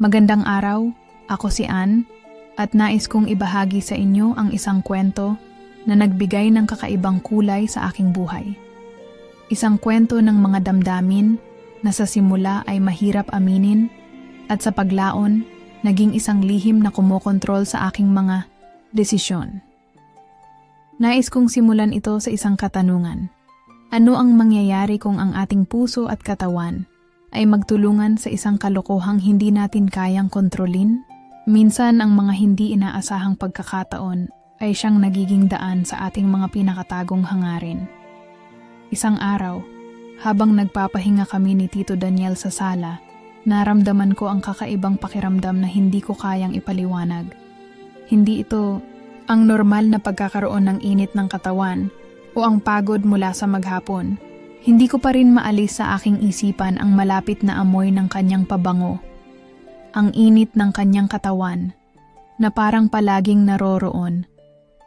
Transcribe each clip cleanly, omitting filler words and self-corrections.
Magandang araw, ako si Ann at nais kong ibahagi sa inyo ang isang kwento na nagbigay ng kakaibang kulay sa aking buhay. Isang kwento ng mga damdamin na sa simula ay mahirap aminin at sa paglaon naging isang lihim na kumokontrol sa aking mga desisyon. Nais kong simulan ito sa isang katanungan. Ano ang mangyayari kung ang ating puso at katawan ay magtulungan sa isang kalokohang hindi natin kayang kontrolin? Minsan ang mga hindi inaasahang pagkakataon ay siyang nagiging daan sa ating mga pinakatagong hangarin. Isang araw, habang nagpapahinga kami ni Tito Daniel sa sala, naramdaman ko ang kakaibang pakiramdam na hindi ko kayang ipaliwanag. Hindi ito ang normal na pagkakaroon ng init ng katawan o ang pagod mula sa maghapon. Hindi ko pa rin maalis sa aking isipan ang malapit na amoy ng kanyang pabango. Ang init ng kanyang katawan na parang palaging naroroon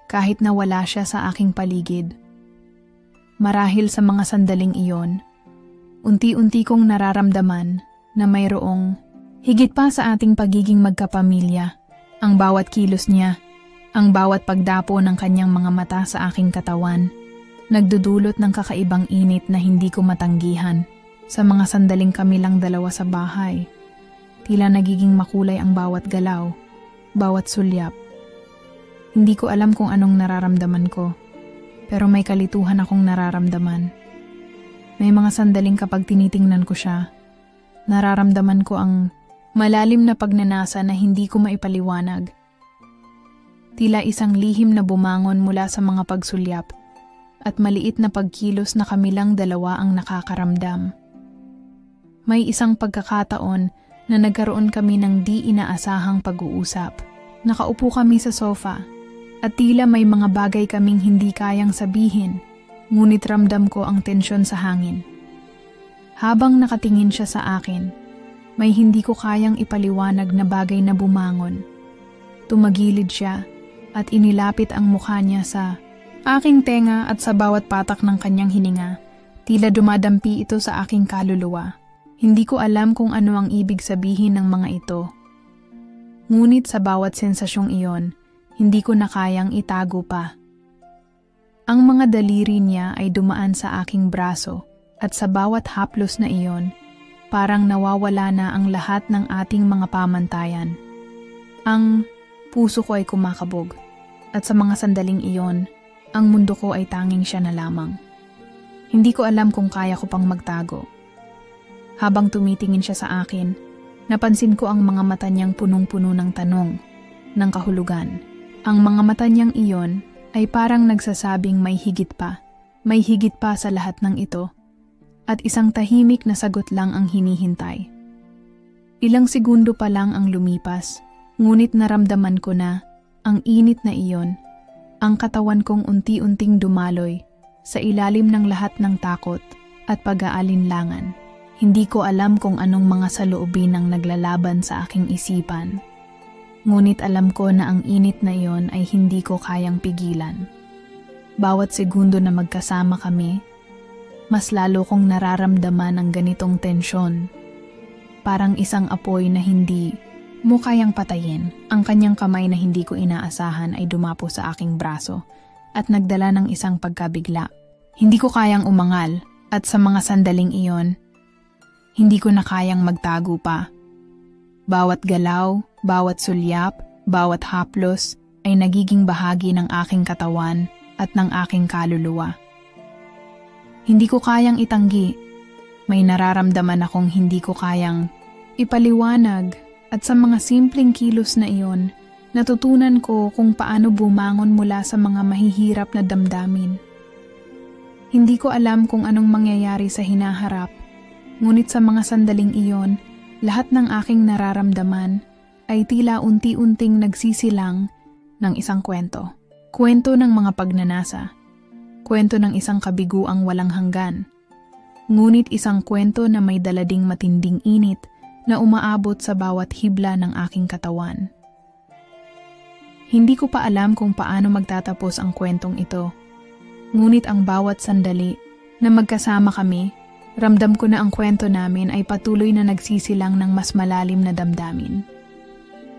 kahit na wala siya sa aking paligid. Marahil sa mga sandaling iyon, unti-unti kong nararamdaman na mayroong higit pa sa ating pagiging magkapamilya. Ang bawat kilos niya, ang bawat pagdapo ng kanyang mga mata sa aking katawan, nagdudulot ng kakaibang init na hindi ko matanggihan. Sa mga sandaling kami lang dalawa sa bahay, tila nagiging makulay ang bawat galaw, bawat sulyap. Hindi ko alam kung anong nararamdaman ko, pero may kalituhan akong nararamdaman. May mga sandaling kapag tinitingnan ko siya, nararamdaman ko ang malalim na pagnanasa na hindi ko maipaliwanag. Tila isang lihim na bumangon mula sa mga pagsulyap at maliit na pagkilos na kami lang dalawa ang nakakaramdam. May isang pagkakataon na nagkaroon kami ng di inaasahang pag-uusap. Nakaupo kami sa sofa at tila may mga bagay kaming hindi kayang sabihin, ngunit ramdam ko ang tensyon sa hangin. Habang nakatingin siya sa akin, may hindi ko kayang ipaliwanag na bagay na bumangon. Tumagilid siya at inilapit ang mukha niya sa aking tenga at sa bawat patak ng kanyang hininga, tila dumadampi ito sa aking kaluluwa. Hindi ko alam kung ano ang ibig sabihin ng mga ito. Ngunit sa bawat sensasyong iyon, hindi ko na kayang itago pa. Ang mga daliri niya ay dumaan sa aking braso at sa bawat haplos na iyon, parang nawawala na ang lahat ng ating mga pamantayan. Ang puso ko ay kumakabog at sa mga sandaling iyon, ang mundo ko ay tanging siya na lamang. Hindi ko alam kung kaya ko pang magtago. Habang tumitingin siya sa akin, napansin ko ang mga mata niyang punong-puno ng tanong, ng kahulugan. Ang mga mata niyang iyon ay parang nagsasabing may higit pa sa lahat ng ito, at isang tahimik na sagot lang ang hinihintay. Ilang segundo pa lang ang lumipas, ngunit naramdaman ko na ang init na iyon. Ang katawan kong unti-unting dumaloy sa ilalim ng lahat ng takot at pag-aalinlangan. Hindi ko alam kung anong mga saloobin ang naglalaban sa aking isipan. Ngunit alam ko na ang init na iyon ay hindi ko kayang pigilan. Bawat segundo na magkasama kami, mas lalo kong nararamdaman ang ganitong tensyon. Parang isang apoy na hindi mo kayang patayin. Ang kanyang kamay na hindi ko inaasahan ay dumapo sa aking braso at nagdala ng isang pagkabigla. Hindi ko kayang umangal at sa mga sandaling iyon, hindi ko na kayang magtago pa. Bawat galaw, bawat sulyap, bawat haplos ay nagiging bahagi ng aking katawan at ng aking kaluluwa. Hindi ko kayang itanggi. May nararamdaman akong hindi ko kayang ipaliwanag. At sa mga simpleng kilos na iyon, natutunan ko kung paano bumangon mula sa mga mahihirap na damdamin. Hindi ko alam kung anong mangyayari sa hinaharap, ngunit sa mga sandaling iyon, lahat ng aking nararamdaman ay tila unti-unting nagsisilang ng isang kwento. Kwento ng mga pagnanasa, kwento ng isang kabiguang walang hanggan, ngunit isang kwento na may dalading matinding init na umaabot sa bawat hibla ng aking katawan. Hindi ko pa alam kung paano magtatapos ang kwentong ito, ngunit ang bawat sandali na magkasama kami Ramdam ko na ang kwento namin ay patuloy na nagsisilang ng mas malalim na damdamin.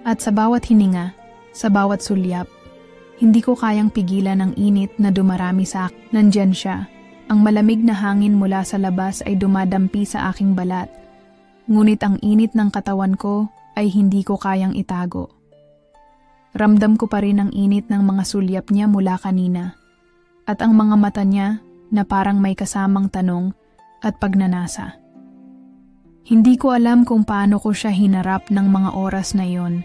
At sa bawat hininga, sa bawat sulyap, hindi ko kayang pigilan ang init na dumarami sa akin. Nandyan siya. Ang malamig na hangin mula sa labas ay dumadampi sa aking balat. Ngunit ang init ng katawan ko ay hindi ko kayang itago. Ramdam ko pa rin ang init ng mga sulyap niya mula kanina. At ang mga mata niya na parang may kasamang tanong at pagnanasa. Hindi ko alam kung paano ko siya hinarap ng mga oras na iyon.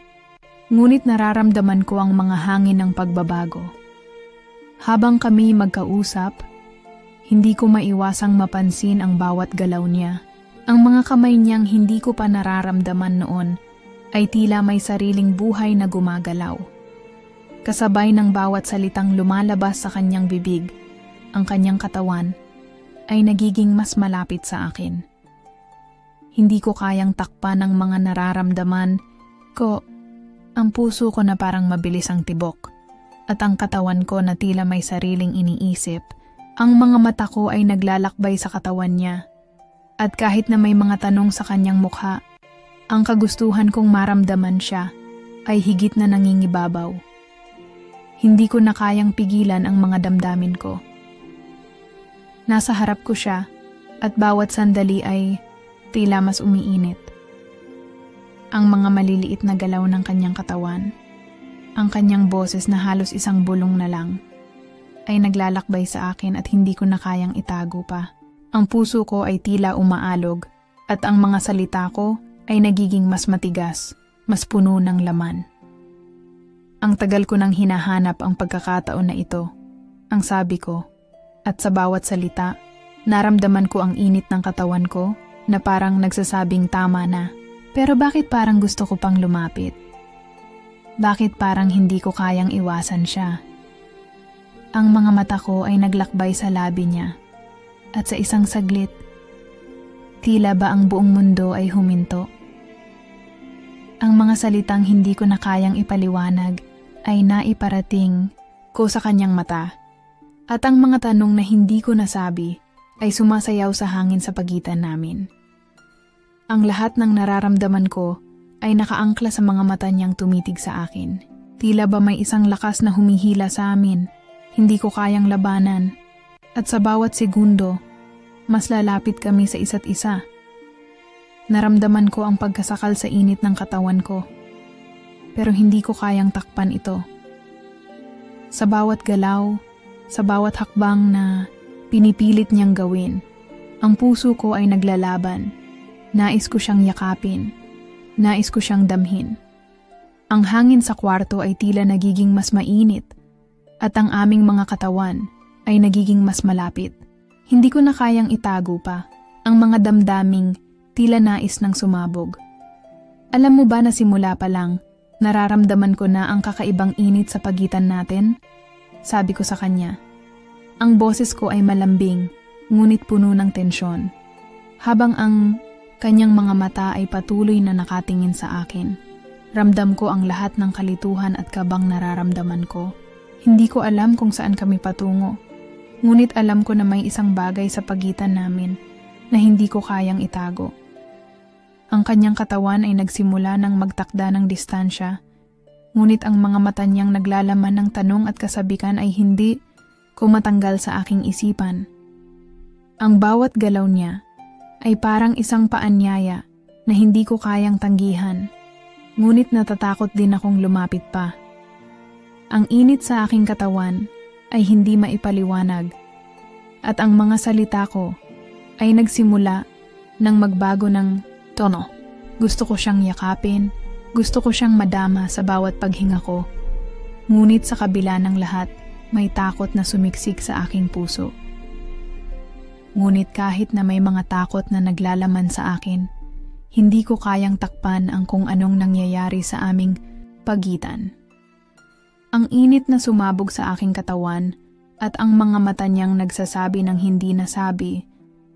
Ngunit nararamdaman ko ang mga hangin ng pagbabago. Habang kami magkausap, hindi ko maiwasang mapansin ang bawat galaw niya. Ang mga kamay niyang hindi ko pa nararamdaman noon ay tila may sariling buhay na gumagalaw. Kasabay ng bawat salitang lumalabas sa kanyang bibig, ang kanyang katawan ay nagiging mas malapit sa akin. Hindi ko kayang takpan ang mga nararamdaman ko. Ang puso ko na parang mabilis ang tibok at ang katawan ko na tila may sariling iniisip. Ang mga mata ko ay naglalakbay sa katawan niya at kahit na may mga tanong sa kanyang mukha, ang kagustuhan kong maramdaman siya ay higit na nangingibabaw. Hindi ko na kayang pigilan ang mga damdamin ko. Nasa harap ko siya at bawat sandali ay tila mas umiinit. Ang mga maliliit na galaw ng kanyang katawan, ang kanyang boses na halos isang bulong na lang, ay naglalakbay sa akin at hindi ko na kayang itago pa. Ang puso ko ay tila umaalog at ang mga salita ko ay nagiging mas matigas, mas puno ng laman. Ang tagal ko nang hinahanap ang pagkakataon na ito, ang sabi ko. At sa bawat salita, naramdaman ko ang init ng katawan ko na parang nagsasabing tama na. Pero bakit parang gusto ko pang lumapit? Bakit parang hindi ko kayang iwasan siya? Ang mga mata ko ay naglakbay sa labi niya. At sa isang saglit, tila ba ang buong mundo ay huminto? Ang mga salitang hindi ko na kayang ipaliwanag ay naiparating ko sa kanyang mata. At ang mga tanong na hindi ko nasabi ay sumasayaw sa hangin sa pagitan namin. Ang lahat ng nararamdaman ko ay nakaangkla sa mga mata niyang tumitig sa akin. Tila ba may isang lakas na humihila sa amin, hindi ko kayang labanan. At sa bawat segundo, mas lalapit kami sa isa't isa. Naramdaman ko ang pagkasakal sa init ng katawan ko. Pero hindi ko kayang takpan ito. Sa bawat galaw, sa bawat hakbang na pinipilit niyang gawin, ang puso ko ay naglalaban. Nais ko siyang yakapin. Nais ko siyang damhin. Ang hangin sa kwarto ay tila nagiging mas mainit at ang aming mga katawan ay nagiging mas malapit. Hindi ko na kayang itago pa ang mga damdaming tila nais ng sumabog. Alam mo ba na simula pa lang, nararamdaman ko na ang kakaibang init sa pagitan natin? Sabi ko sa kanya. Ang boses ko ay malambing, ngunit puno ng tensyon. Habang ang kanyang mga mata ay patuloy na nakatingin sa akin. Ramdam ko ang lahat ng kalituhan at kabang nararamdaman ko. Hindi ko alam kung saan kami patungo. Ngunit alam ko na may isang bagay sa pagitan namin na hindi ko kayang itago. Ang kanyang katawan ay nagsimula ng magtakda ng distansya. Ngunit ang mga mata niyang naglalaman ng tanong at kasabikan ay hindi ko matanggal sa aking isipan. Ang bawat galaw niya ay parang isang paanyaya na hindi ko kayang tanggihan. Ngunit natatakot din akong lumapit pa. Ang init sa aking katawan ay hindi maipaliwanag at ang mga salita ko ay nagsimula ng magbago ng tono. Gusto ko siyang yakapin, gusto ko siyang madama sa bawat paghinga ko. Ngunit sa kabila ng lahat, may takot na sumiksik sa aking puso. Ngunit kahit na may mga takot na naglalaman sa akin, hindi ko kayang takpan ang kung anong nangyayari sa aming pagitan. Ang init na sumabog sa aking katawan at ang mga mata niyang nagsasabi ng hindi nasabi,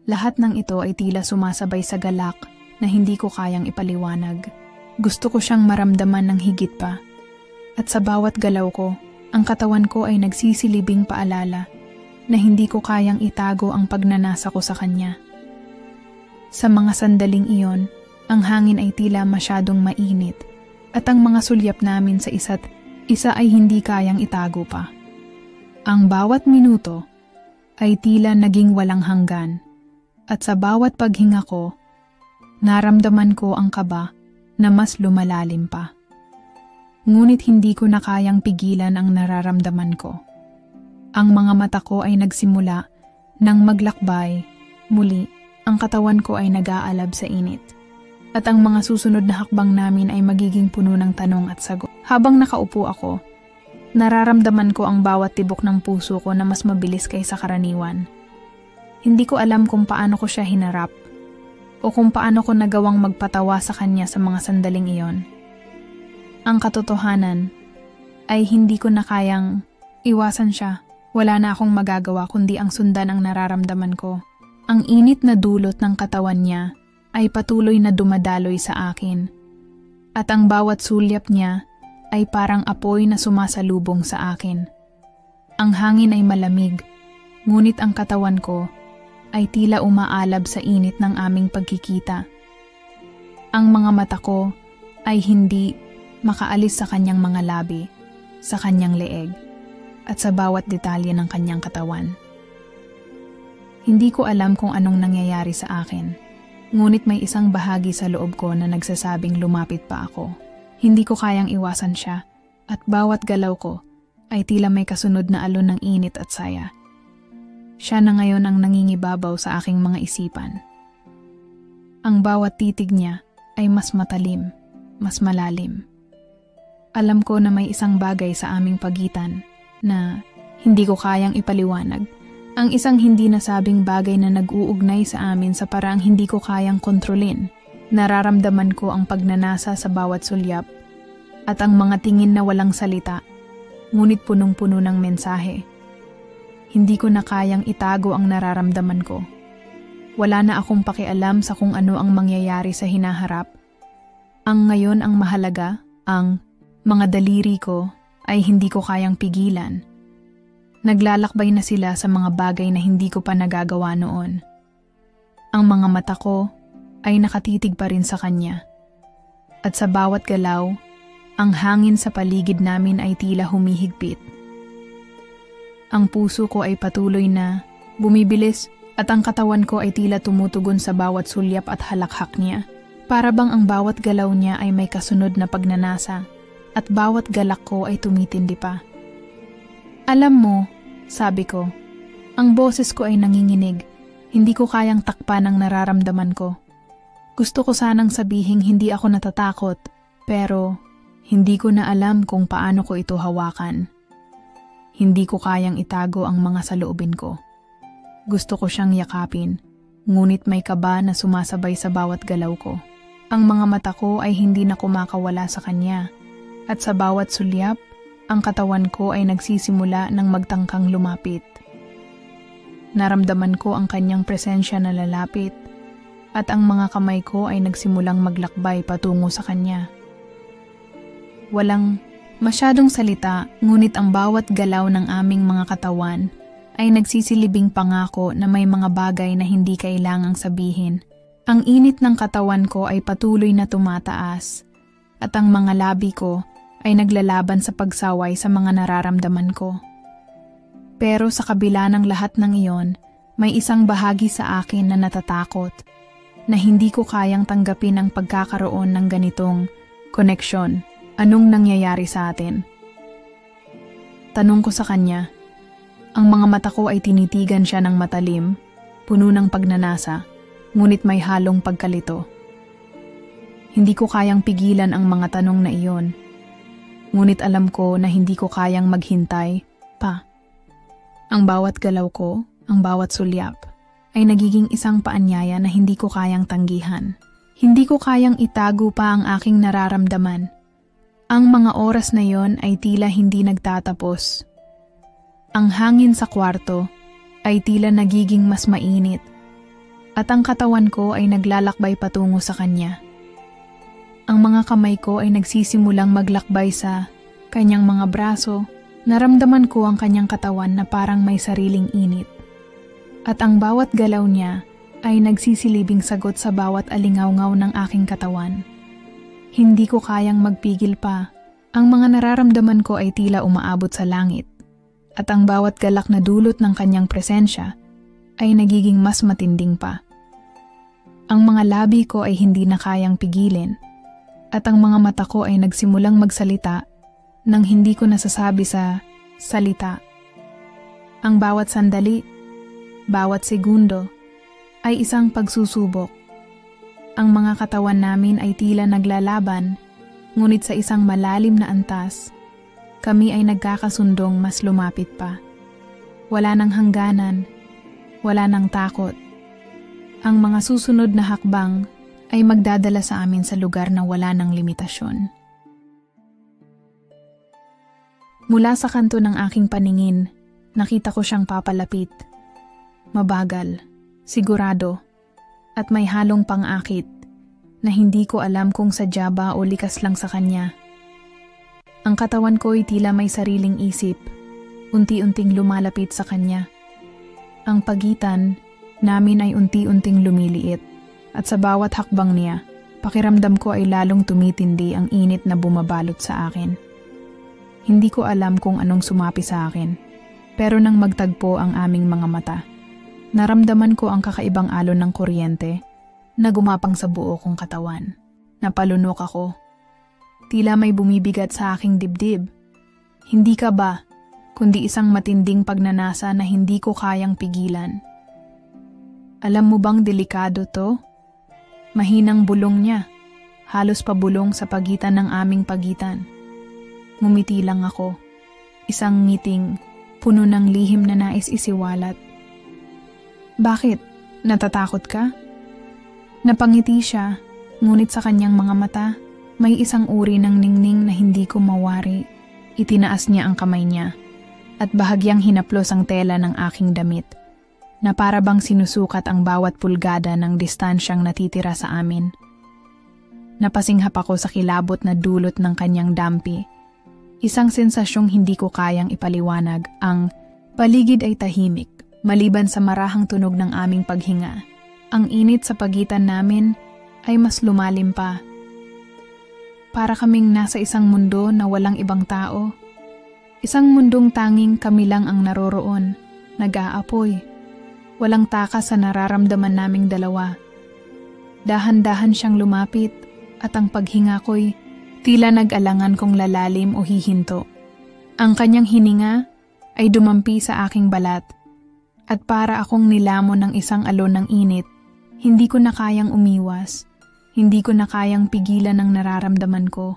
lahat ng ito ay tila sumasabay sa galak na hindi ko kayang ipaliwanag. Gusto ko siyang maramdaman ng higit pa. At sa bawat galaw ko, ang katawan ko ay nagsisilibing paalala na hindi ko kayang itago ang pagnanasa ko sa kanya. Sa mga sandaling iyon, ang hangin ay tila masyadong mainit at ang mga sulyap namin sa isa't isa ay hindi kayang itago pa. Ang bawat minuto ay tila naging walang hanggan at sa bawat paghinga ko, naramdaman ko ang kaba na mas lumalalim pa. Ngunit hindi ko na kayang pigilan ang nararamdaman ko. Ang mga mata ko ay nagsimula nang maglakbay, muli ang katawan ko ay nag-aalab sa init. At ang mga susunod na hakbang namin ay magiging puno ng tanong at sagot. Habang nakaupo ako, nararamdaman ko ang bawat tibok ng puso ko na mas mabilis kaysa karaniwan. Hindi ko alam kung paano ko siya hinarap o kung paano ko nagawang magpatawa sa kanya sa mga sandaling iyon. Ang katotohanan ay hindi ko na kayang iwasan siya. Wala na akong magagawa kundi ang sundan ang nararamdaman ko. Ang init na dulot ng katawan niya ay patuloy na dumadaloy sa akin. At ang bawat sulyap niya ay parang apoy na sumasalubong sa akin. Ang hangin ay malamig, ngunit ang katawan ko ay tila umaalab sa init ng aming pagkikita. Ang mga mata ko ay hindi makaalis sa kanyang mga labi, sa kanyang leeg, at sa bawat detalye ng kanyang katawan. Hindi ko alam kung anong nangyayari sa akin. Ngunit may isang bahagi sa loob ko na nagsasabing lumapit pa ako. Hindi ko kayang iwasan siya at bawat galaw ko ay tila may kasunod na alon ng init at saya. Siya na ngayon ang nangingibabaw sa aking mga isipan. Ang bawat titig niya ay mas matalim, mas malalim. Alam ko na may isang bagay sa aming pagitan na hindi ko kayang ipaliwanag. Ang isang hindi nasabing bagay na nag-uugnay sa amin sa paraang hindi ko kayang kontrolin. Nararamdaman ko ang pagnanasa sa bawat sulyap at ang mga tingin na walang salita, ngunit punong-puno ng mensahe. Hindi ko na kayang itago ang nararamdaman ko. Wala na akong pakialam sa kung ano ang mangyayari sa hinaharap. Ang ngayon ang mahalaga, ang mga daliri ko ay hindi ko kayang pigilan. Naglalakbay na sila sa mga bagay na hindi ko pa nagagawa noon. Ang mga mata ko ay nakatitig pa rin sa kanya. At sa bawat galaw, ang hangin sa paligid namin ay tila humihigpit. Ang puso ko ay patuloy na bumibilis at ang katawan ko ay tila tumutugon sa bawat sulyap at halakhak niya. Para bang ang bawat galaw niya ay may kasunod na pagnanasa at bawat galak ko ay tumitindi pa. Alam mo, sabi ko, ang boses ko ay nanginginig. Hindi ko kayang takpan ang nararamdaman ko. Gusto ko sanang sabihing hindi ako natatakot, pero hindi ko na alam kung paano ko ito hawakan. Hindi ko kayang itago ang mga saloobin ko. Gusto ko siyang yakapin, ngunit may kaba na sumasabay sa bawat galaw ko. Ang mga mata ko ay hindi na kumakawala sa kanya, at sa bawat sulyap, ang katawan ko ay nagsisimula ng magtangkang lumapit. Naramdaman ko ang kanyang presensya na lalapit at ang mga kamay ko ay nagsimulang maglakbay patungo sa kanya. Walang masyadong salita, ngunit ang bawat galaw ng aming mga katawan ay nagsisilibing pangako na may mga bagay na hindi kailangang sabihin. Ang init ng katawan ko ay patuloy na tumataas at ang mga labi ko ay naglalaban sa pagsaway sa mga nararamdaman ko. Pero sa kabila ng lahat ng iyon, may isang bahagi sa akin na natatakot, na hindi ko kayang tanggapin ang pagkakaroon ng ganitong koneksyon. Anong nangyayari sa atin? Tanong ko sa kanya. Ang mga mata ko ay tinitigan siya ng matalim, puno ng pagnanasa, ngunit may halong pagkalito. Hindi ko kayang pigilan ang mga tanong na iyon. Ngunit alam ko na hindi ko kayang maghintay pa. Ang bawat galaw ko, ang bawat sulyap, ay nagiging isang paanyaya na hindi ko kayang tanggihan. Hindi ko kayang itago pa ang aking nararamdaman. Ang mga oras na yon ay tila hindi nagtatapos. Ang hangin sa kwarto ay tila nagiging mas mainit, at ang katawan ko ay naglalakbay patungo sa kanya. Ang mga kamay ko ay nagsisimulang maglakbay sa kanyang mga braso. Naramdaman ko ang kanyang katawan na parang may sariling init. At ang bawat galaw niya ay nagsisilibing sagot sa bawat alingaw-ngaw ng aking katawan. Hindi ko kayang magpigil pa. Ang mga nararamdaman ko ay tila umaabot sa langit. At ang bawat galak na dulot ng kanyang presensya ay nagiging mas matinding pa. Ang mga labi ko ay hindi na kayang pigilin at ang mga mata ko ay nagsimulang magsalita nang hindi ko nasasabi sa salita. Ang bawat sandali, bawat segundo ay isang pagsusubok. Ang mga katawan namin ay tila naglalaban, ngunit sa isang malalim na antas, kami ay nagkakasundong mas lumapit pa. Wala nang hangganan, wala nang takot. Ang mga susunod na hakbang ay magdadala sa amin sa lugar na wala ng limitasyon. Mula sa kanto ng aking paningin, nakita ko siyang papalapit. Mabagal, sigurado, at may halong pang-akit na hindi ko alam kung sadya ba o likas lang sa kanya. Ang katawan ko ay tila may sariling isip, unti-unting lumalapit sa kanya. Ang pagitan namin ay unti-unting lumiliit at sa bawat hakbang niya, pakiramdam ko ay lalong tumitindi ang init na bumabalot sa akin. Hindi ko alam kung anong sumapi sa akin, pero nang magtagpo ang aming mga mata, naramdaman ko ang kakaibang alon ng kuryente na gumapang sa buo kong katawan. Napalunok ako. Tila may bumibigat sa aking dibdib. Hindi ka ba, kundi isang matinding pagnanasa na hindi ko kayang pigilan. Alam mo bang delikado to? Mahinang bulong niya, halos pabulong sa pagitan ng aming pagitan. Ngumiti lang ako, isang ngiting puno ng lihim na nais isiwalat. Bakit? Natatakot ka? Napangiti siya, ngunit sa kanyang mga mata, may isang uri ng ningning na hindi ko mawari. Itinaas niya ang kamay niya, at bahagyang hinaplos ang tela ng aking damit, na para bang sinusukat ang bawat pulgada ng distansyang natitira sa amin. Napasinghap ako sa kilabot na dulot ng kanyang dampi. Isang sensasyong hindi ko kayang ipaliwanag. Ang paligid ay tahimik, maliban sa marahang tunog ng aming paghinga. Ang init sa pagitan namin ay mas lumalim pa. Para kaming nasa isang mundo na walang ibang tao. Isang mundong tanging kami lang ang naroroon, nag-aapoy. Walang takas sa nararamdaman naming dalawa. Dahan-dahan siyang lumapit at ang paghinga ko'y tila nag-alangan kong lalalim o hihinto. Ang kanyang hininga ay dumampi sa aking balat at para akong nilamon ng isang alon ng init, hindi ko na kayang umiwas, hindi ko na kayang pigilan ang nararamdaman ko.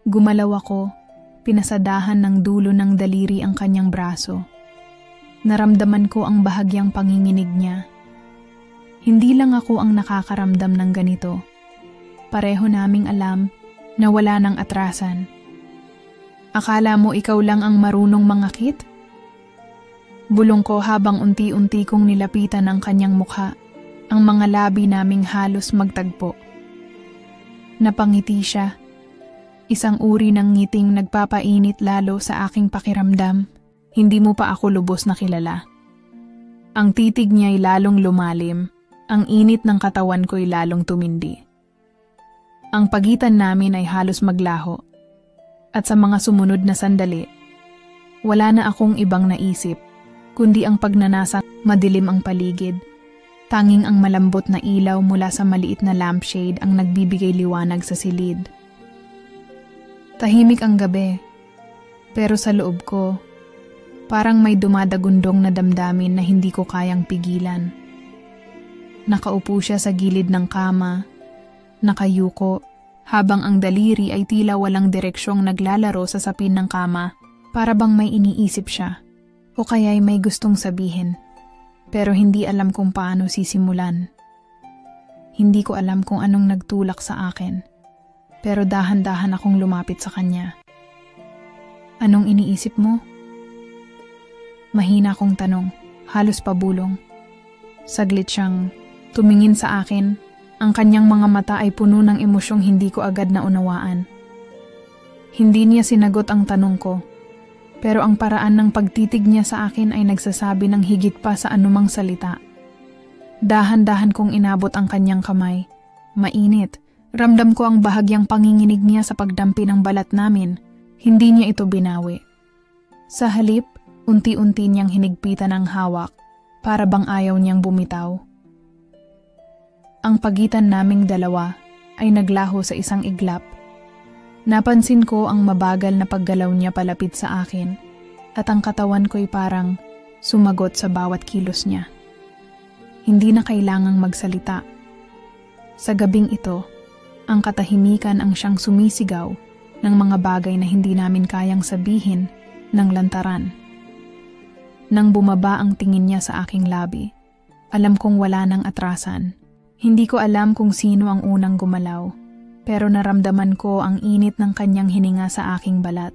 Gumalaw ako, pinasadahan ng dulo ng daliri ang kanyang braso. Naramdaman ko ang bahagyang panginginig niya. Hindi lang ako ang nakakaramdam ng ganito. Pareho naming alam na wala nang atrasan. Akala mo ikaw lang ang marunong mangakit? Bulong ko habang unti-unti kong nilapitan ang kanyang mukha, ang mga labi naming halos magtagpo. Napangiti siya. Isang uri ng ngiting nagpapainit lalo sa aking pakiramdam. Hindi mo pa ako lubos na kilala. Ang titig niya ay lalong lumalim, ang init ng katawan ko ay lalong tumindi. Ang pagitan namin ay halos maglaho, at sa mga sumunod na sandali, wala na akong ibang naisip, kundi ang pagnanasa madilim ang paligid. Tanging ang malambot na ilaw mula sa maliit na lampshade ang nagbibigay liwanag sa silid. Tahimik ang gabi, pero sa loob ko, parang may dumadagundong na damdamin na hindi ko kayang pigilan. Nakaupo siya sa gilid ng kama, nakayuko, habang ang daliri ay tila walang direksyong naglalaro sa sapin ng kama, para bang may iniisip siya, o kaya'y may gustong sabihin, pero hindi alam kung paano sisimulan. Hindi ko alam kung anong nagtulak sa akin, pero dahan-dahan akong lumapit sa kanya. Anong iniisip mo? Mahina kong tanong, halos pabulong. Saglit siyang tumingin sa akin, ang kanyang mga mata ay puno ng emosyong hindi ko agad na unawaan. Hindi niya sinagot ang tanong ko, pero ang paraan ng pagtitig niya sa akin ay nagsasabi ng higit pa sa anumang salita. Dahan-dahan kong inabot ang kanyang kamay. Mainit. Ramdam ko ang bahagyang panginginig niya sa pagdampi ng balat namin. Hindi niya ito binawi. Sa halip, unti-unti niyang hinigpitan ang hawak para bang ayaw niyang bumitaw. Ang pagitan naming dalawa ay naglaho sa isang iglap. Napansin ko ang mabagal na paggalaw niya palapit sa akin at ang katawan ko'y parang sumagot sa bawat kilos niya. Hindi na kailangang magsalita. Sa gabing ito, ang katahimikan ang siyang sumisigaw ng mga bagay na hindi namin kayang sabihin ng lantaran. Nang bumaba ang tingin niya sa aking labi, alam kong wala nang atrasan. Hindi ko alam kung sino ang unang gumalaw, pero naramdaman ko ang init ng kanyang hininga sa aking balat.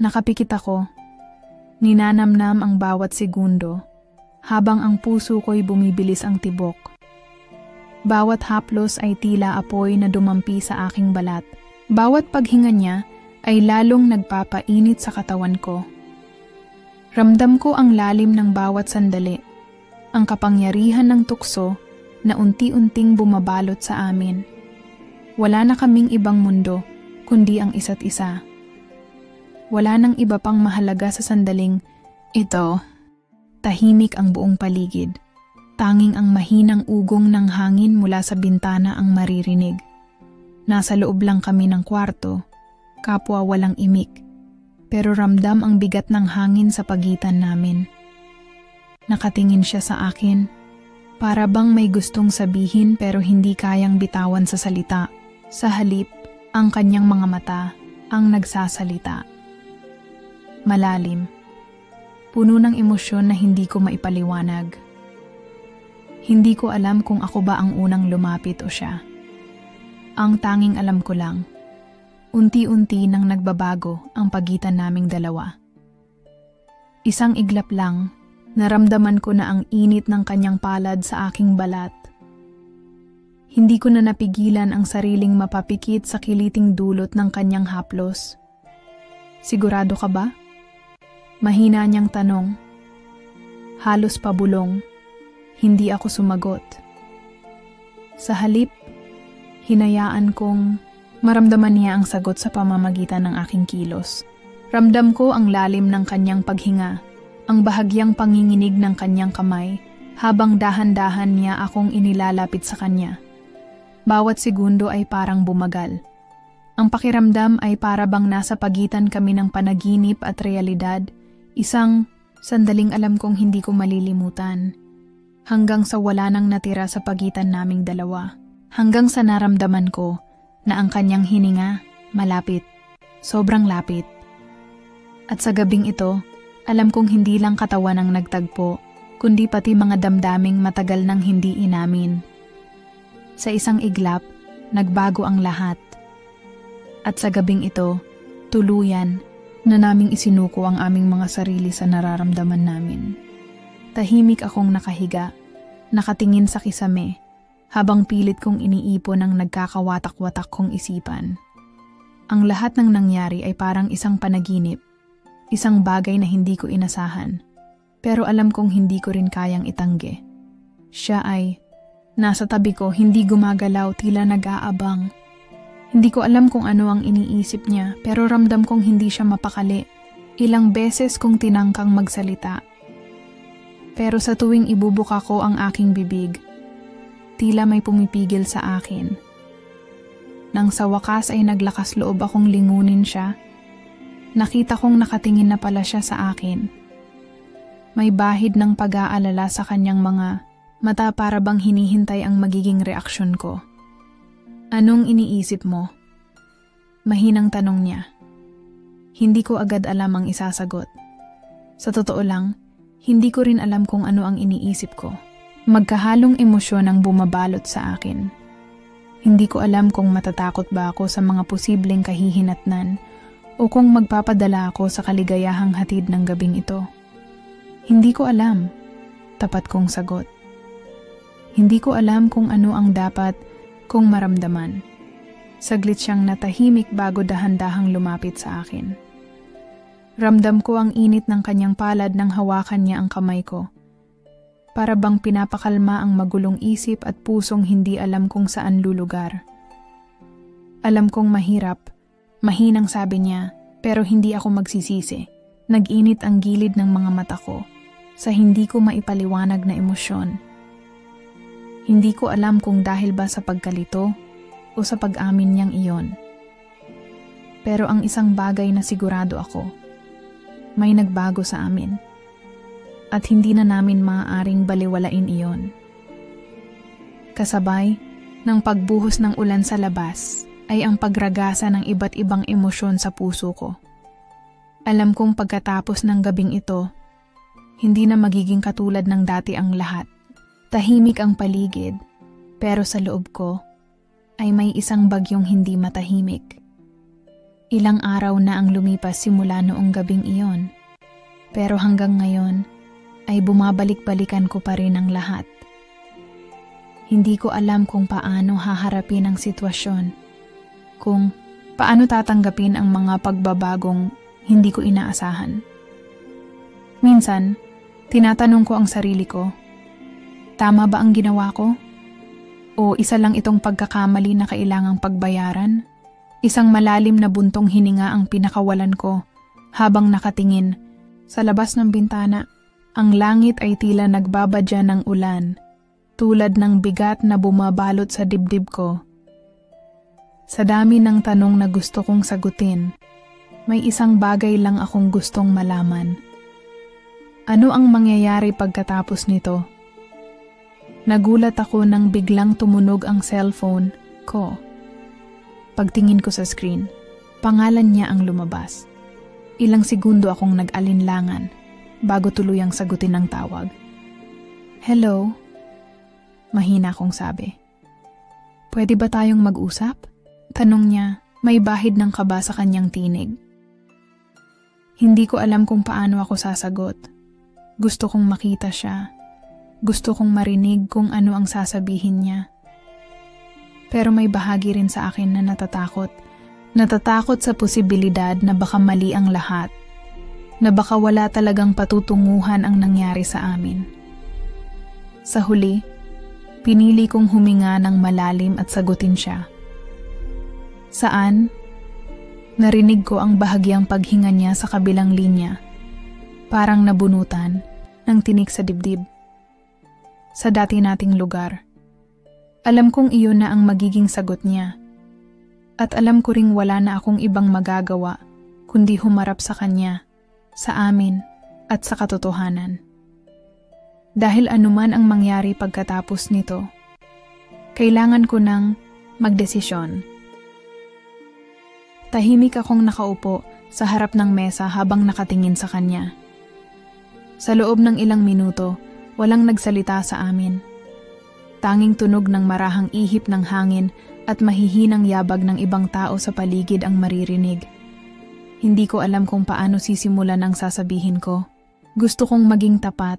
Nakapikit ako, ninanamnam ang bawat segundo, habang ang puso ko'y bumibilis ang tibok. Bawat haplos ay tila apoy na dumampi sa aking balat. Bawat paghinga niya ay lalong nagpapainit sa katawan ko. Ramdam ko ang lalim ng bawat sandali, ang kapangyarihan ng tukso na unti-unting bumabalot sa amin. Wala na kaming ibang mundo, kundi ang isa't isa. Wala nang iba pang mahalaga sa sandaling ito. Tahimik ang buong paligid. Tanging ang mahinang ugong ng hangin mula sa bintana ang maririnig. Nasa loob lang kami ng kwarto, kapwa walang imik, pero ramdam ang bigat ng hangin sa pagitan namin. Nakatingin siya sa akin, para bang may gustong sabihin pero hindi kayang bitawan sa salita. Sa halip, ang kanyang mga mata ang nagsasalita. Malalim, puno ng emosyon na hindi ko maipaliwanag. Hindi ko alam kung ako ba ang unang lumapit o siya. Ang tanging alam ko lang, unti-unti nang nagbabago ang pagitan naming dalawa. Isang iglap lang, naramdaman ko na ang init ng kanyang palad sa aking balat. Hindi ko na napigilan ang sariling mapapikit sa kiliting dulot ng kanyang haplos. Sigurado ka ba? Mahina niyang tanong. Halos pabulong. Hindi ako sumagot. Sa halip, hinayaan kong maramdaman niya ang sagot sa pamamagitan ng aking kilos. Ramdam ko ang lalim ng kanyang paghinga, ang bahagyang panginginig ng kanyang kamay, habang dahan-dahan niya akong inilalapit sa kanya. Bawat segundo ay parang bumagal. Ang pakiramdam ay para bang nasa pagitan kami ng panaginip at realidad, isang sandaling alam kong hindi ko malilimutan. Hanggang sa wala nang natira sa pagitan naming dalawa. Hanggang sa naramdaman ko na ang kanyang hininga malapit, sobrang lapit. At sa gabing ito, alam kong hindi lang katawan ang nagtagpo, kundi pati mga damdaming matagal nang hindi inamin. Sa isang iglap, nagbago ang lahat. At sa gabing ito, tuluyan na naming isinuko ang aming mga sarili sa nararamdaman namin. Tahimik akong nakahiga, nakatingin sa kisame, habang pilit kong iniipon ang nagkakawatak-watak kong isipan. Ang lahat ng nangyari ay parang isang panaginip, isang bagay na hindi ko inasahan, pero alam kong hindi ko rin kayang itanggi. Siya ay nasa tabi ko, hindi gumagalaw, tila nag-aabang. Hindi ko alam kung ano ang iniisip niya, pero ramdam kong hindi siya mapakali. Ilang beses kong tinangkang magsalita. Pero sa tuwing ibubuka ko ang aking bibig, tila may pumipigil sa akin. Nang sa wakas ay naglakas loob akong lingunin siya, nakita kong nakatingin na pala siya sa akin. May bahid ng pag-aalala sa kanyang mga mata para bang hinihintay ang magiging reaksyon ko. Anong iniisip mo? Mahinang tanong niya. Hindi ko agad alam ang isasagot. Sa totoo lang, hindi ko rin alam kung ano ang iniisip ko. Magkahalong emosyon ang bumabalot sa akin. Hindi ko alam kung matatakot ba ako sa mga posibleng kahihinatnan o kung magpapadala ako sa kaligayahang hatid ng gabing ito. Hindi ko alam, tapat kong sagot. Hindi ko alam kung ano ang dapat kong maramdaman. Saglit siyang natahimik bago dahan-dahang lumapit sa akin. Ramdam ko ang init ng kanyang palad nang hawakan niya ang kamay ko. para bang pinapakalma ang magulong isip at pusong hindi alam kung saan lulugar. Alam kong mahirap, mahinang sabi niya, pero hindi ako magsisisi. Nag-init ang gilid ng mga mata ko sa hindi ko maipaliwanag na emosyon. Hindi ko alam kung dahil ba sa pagkalito o sa pag-amin niyang iyon. Pero ang isang bagay na sigurado ako, may nagbago sa amin. At hindi na namin maaaring baliwalain iyon. Kasabay ng pagbuhos ng ulan sa labas ay ang pagragasa ng iba't ibang emosyon sa puso ko. Alam kong pagkatapos ng gabing ito, hindi na magiging katulad ng dati ang lahat. Tahimik ang paligid, pero sa loob ko ay may isang bagyong hindi matahimik. Ilang araw na ang lumipas simula noong gabing iyon, pero hanggang ngayon ay bumabalik-balikan ko pa rin ang lahat. Hindi ko alam kung paano haharapin ang sitwasyon, kung paano tatanggapin ang mga pagbabagong hindi ko inaasahan. Minsan, tinatanong ko ang sarili ko, tama ba ang ginawa ko? O isa lang itong pagkakamali na kailangang pagbayaran? Isang malalim na buntong hininga ang pinakawalan ko habang nakatingin sa labas ng bintana. Ang langit ay tila nagbabadya ng ulan, tulad ng bigat na bumabalot sa dibdib ko. Sa dami ng tanong na gusto kong sagutin, may isang bagay lang akong gustong malaman. Ano ang mangyayari pagkatapos nito? Nagulat ako nang biglang tumunog ang cellphone ko. Pagtingin ko sa screen, pangalan niya ang lumabas. Ilang segundo akong nag-alinlangan bago tuluyang sagutin ang tawag. Hello? Mahina akong sabi. Pwede ba tayong mag-usap? Tanong niya, may bahid ng kaba sa kanyang tinig. Hindi ko alam kung paano ako sasagot. Gusto kong makita siya. Gusto kong marinig kung ano ang sasabihin niya. Pero may bahagi rin sa akin na natatakot. Natatakot sa posibilidad na baka mali ang lahat. Na baka wala talagang patutunguhan ang nangyari sa amin. Sa huli, pinili kong huminga ng malalim at sagutin siya. Saan? Narinig ko ang bahagyang paghinga niya sa kabilang linya. Parang nabunutan ng tinik sa dibdib. Sa dati nating lugar. Alam kong iyon na ang magiging sagot niya. At alam ko ring wala na akong ibang magagawa kundi humarap sa kanya, sa amin, at sa katotohanan. Dahil anuman ang mangyari pagkatapos nito, kailangan ko nang magdesisyon. Tahimik akong nakaupo sa harap ng mesa habang nakatingin sa kanya. Sa loob ng ilang minuto, walang nagsalita sa amin. Tanging tunog ng marahang ihip ng hangin at mahihinang yabag ng ibang tao sa paligid ang maririnig. Hindi ko alam kung paano sisimulan ang sasabihin ko. Gusto kong maging tapat,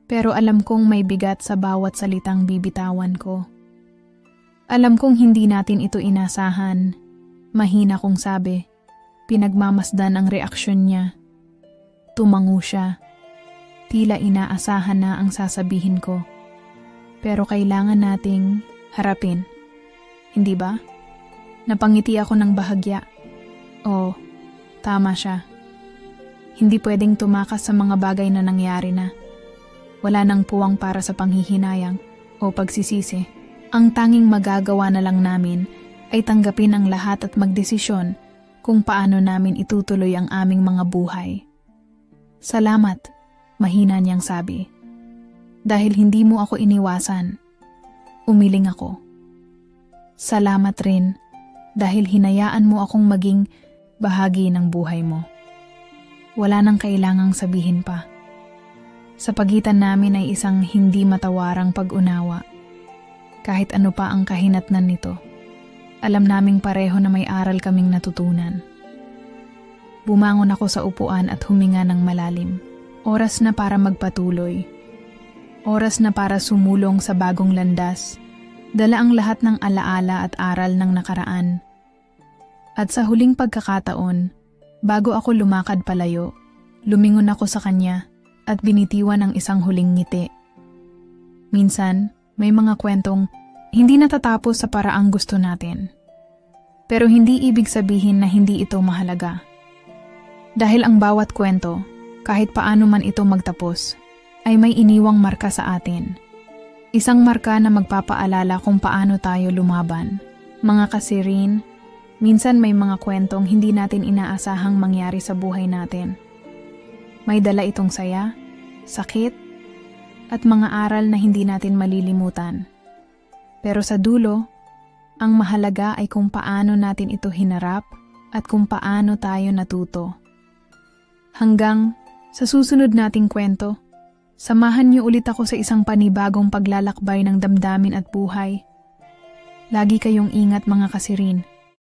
pero alam kong may bigat sa bawat salitang bibitawan ko. Alam kong hindi natin ito inasahan. Mahina kong sabi. Pinagmamasdan ang reaksyon niya. Tumango siya. Tila inaasahan na ang sasabihin ko. Pero kailangan nating harapin. Hindi ba? Napangiti ako ng bahagya. Oo. Tama siya. Hindi pwedeng tumakas sa mga bagay na nangyari na. Wala nang puwang para sa panghihinayang o pagsisisi. Ang tanging magagawa na lang namin ay tanggapin ang lahat at magdesisyon kung paano namin itutuloy ang aming mga buhay. Salamat, mahina niyang sabi. Dahil hindi mo ako iniwasan, umiling ako. Salamat rin dahil hinayaan mo akong maging bahagi ng buhay mo. Wala nang kailangang sabihin pa. Sa pagitan namin ay isang hindi matawarang pag-unawa. Kahit ano pa ang kahinatnan nito, alam naming pareho na may aral kaming natutunan. Bumangon ako sa upuan at huminga ng malalim. Oras na para magpatuloy. Oras na para sumulong sa bagong landas. Dala ang lahat ng alaala at aral ng nakaraan. At sa huling pagkakataon, bago ako lumakad palayo, lumingon ako sa kanya at binitiwan ang isang huling ngiti. Minsan, may mga kwentong hindi natatapos sa paraang gusto natin. Pero hindi ibig sabihin na hindi ito mahalaga. Dahil ang bawat kwento, kahit paano man ito magtapos, ay may iniwang marka sa atin. Isang marka na magpapaalala kung paano tayo lumaban. Mga kasirin, minsan may mga kwentong hindi natin inaasahang mangyari sa buhay natin. May dala itong saya, sakit, at mga aral na hindi natin malilimutan. Pero sa dulo, ang mahalaga ay kung paano natin ito hinarap at kung paano tayo natuto. Hanggang sa susunod nating kwento, samahan niyo ulit ako sa isang panibagong paglalakbay ng damdamin at buhay. Lagi kayong ingat mga kasirin.